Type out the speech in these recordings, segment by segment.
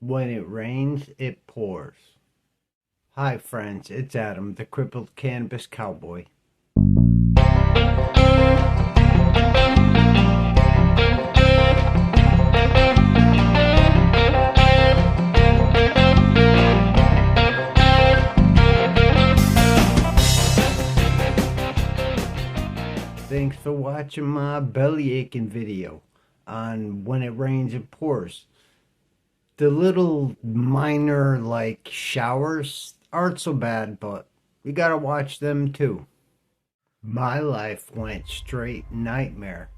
When it rains, it pours. Hi, friends, it's Adam, the crippled cannabis cowboy. Thanks for watching my belly aching video on when it rains, it pours. The little minor, like, showers aren't so bad, but we gotta watch them too. My life went straight nightmare.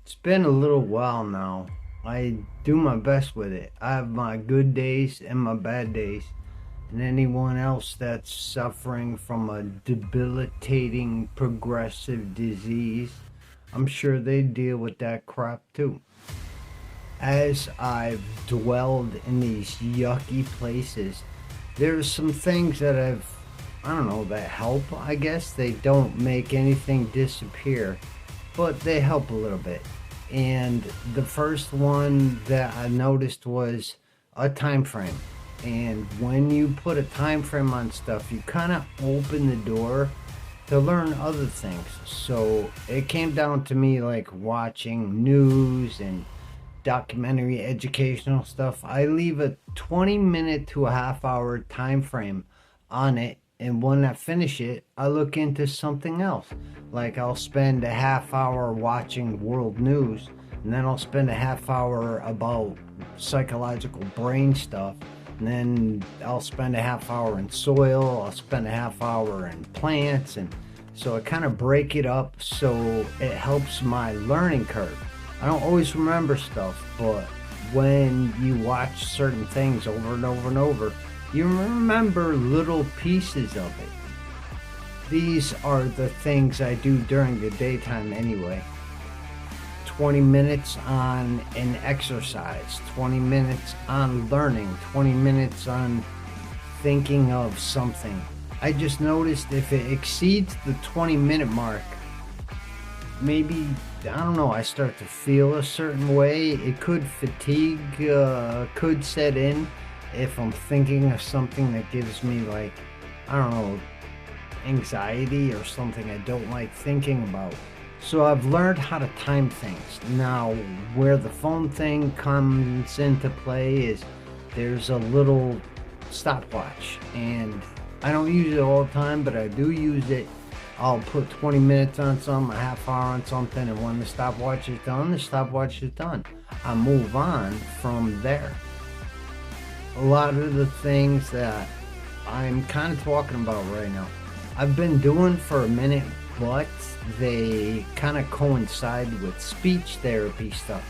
It's been a little while now. I do my best with it. I have my good days and my bad days. And anyone else that's suffering from a debilitating progressive disease, I'm sure they deal with that crap too. As I've dwelled in these yucky places, there's some things that I don't know, that help, I guess. They don't make anything disappear, but they help a little bit. And the first one that I noticed was a time frame. And when you put a time frame on stuff, you kind of open the door to learn other things. So it came down to me like watching news and documentary educational stuff. I leave a 20-minute to a half-hour time frame on it, and when I finish it, I look into something else. Like I'll spend a half hour watching world news, and then I'll spend a half hour about psychological brain stuff, and then I'll spend a half hour in soil, I'll spend a half hour in plants, and so I kind of break it up so it helps my learning curve. I don't always remember stuff, but when you watch certain things over and over and over, you remember little pieces of it. These are the things I do during the daytime anyway. 20 minutes on an exercise, 20 minutes on learning, 20 minutes on thinking of something. I just noticed if it exceeds the 20-minute mark, maybe, I don't know, I start to feel a certain way. It could fatigue, could set in if I'm thinking of something that gives me, like, I don't know, anxiety or something I don't like thinking about. So I've learned how to time things. Now, where the phone thing comes into play is there's a little stopwatch, and I don't use it all the time, but I do use it. I'll put 20 minutes on something, a half hour on something, and when the stopwatch is done, the stopwatch is done. I move on from there. A lot of the things that I'm kind of talking about right now, I've been doing for a minute, but they kind of coincide with speech therapy stuff.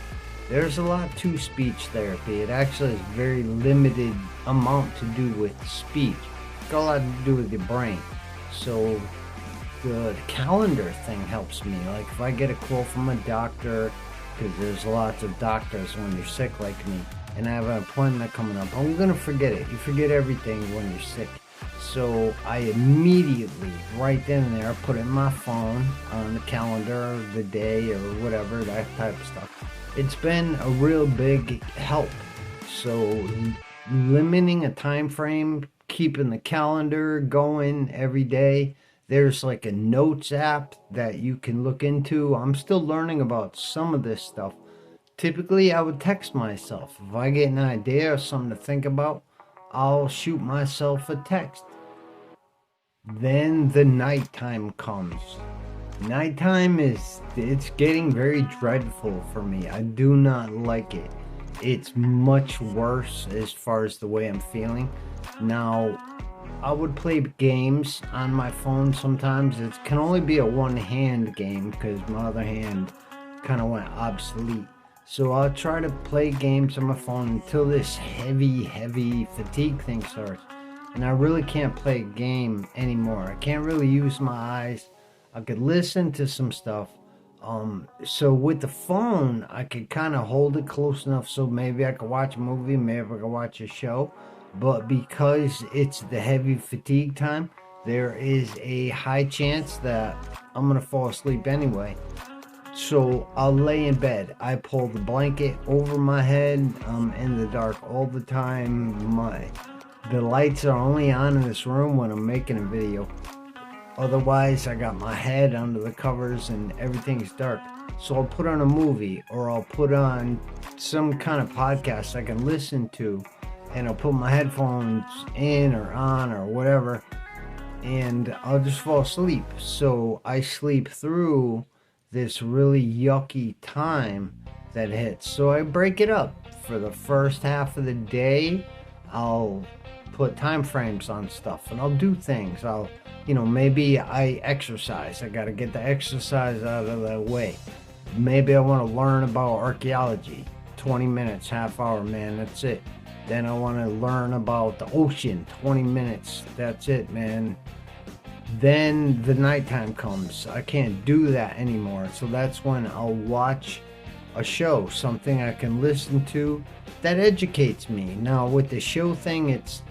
There's a lot to speech therapy. It actually has very limited amount to do with speech. It's got a lot to do with your brain. So the calendar thing helps me. Like if I get a call from a doctor, because there's lots of doctors when you're sick like me, and I have an appointment coming up, I'm gonna forget it. You forget everything when you're sick. So I immediately, right then and there, put it in my phone on the calendar, the day or whatever, that type of stuff. It's been a real big help. So limiting a time frame, keeping the calendar going every day. There's like a notes app that you can look into. I'm still learning about some of this stuff. Typically, I would text myself. If I get an idea or something to think about, I'll shoot myself a text. Then the nighttime comes. Nighttime it's getting very dreadful for me. I do not like it. It's much worse as far as the way I'm feeling. Now, I would play games on my phone sometimes. It can only be a one-hand game because my other hand kind of went obsolete. So I'll try to play games on my phone until this heavy fatigue thing starts. And I really can't play a game anymore. I can't really use my eyes. I could listen to some stuff. So with the phone, I could kind of hold it close enough so maybe I could watch a movie, maybe I could watch a show. But because it's the heavy fatigue time, there is a high chance that I'm gonna fall asleep anyway. So I'll lay in bed. I pull the blanket over my head. I'm in the dark all the time. The lights are only on in this room when I'm making a video. Otherwise, I got my head under the covers and everything's dark. So I'll put on a movie, or I'll put on some kind of podcast I can listen to, and I'll put my headphones in or on or whatever, and I'll just fall asleep. So I sleep through this really yucky time that hits. So I break it up. For the first half of the day, I'll put time frames on stuff and I'll do things. Maybe I exercise. I got to get the exercise out of the way. Maybe I want to learn about archaeology. 20 minutes, half hour, man, that's it. Then I want to learn about the ocean. 20 minutes, that's it, man. Then the nighttime comes. I can't do that anymore. So that's when I'll watch a show, something I can listen to that educates me. Now with the show thing, it's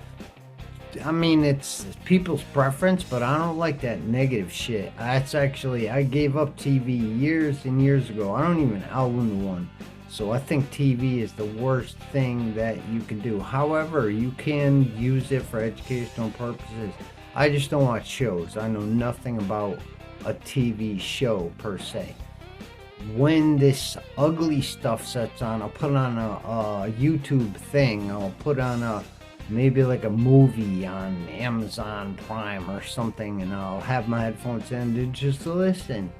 people's preference, but I don't like that negative shit. I gave up TV years and years ago. I don't even own one. So I think TV is the worst thing that you can do. However, you can use it for educational purposes. I just don't watch shows. I know nothing about a TV show per se. When this ugly stuff sets on, I'll put on a YouTube thing. I'll put on maybe like a movie on Amazon Prime or something, and I'll have my headphones in to just listen.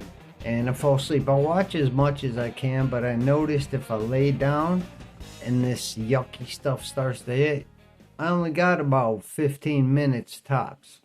And I fall asleep. I'll watch as much as I can, but I noticed if I lay down and this yucky stuff starts to hit, I only got about 15 minutes tops.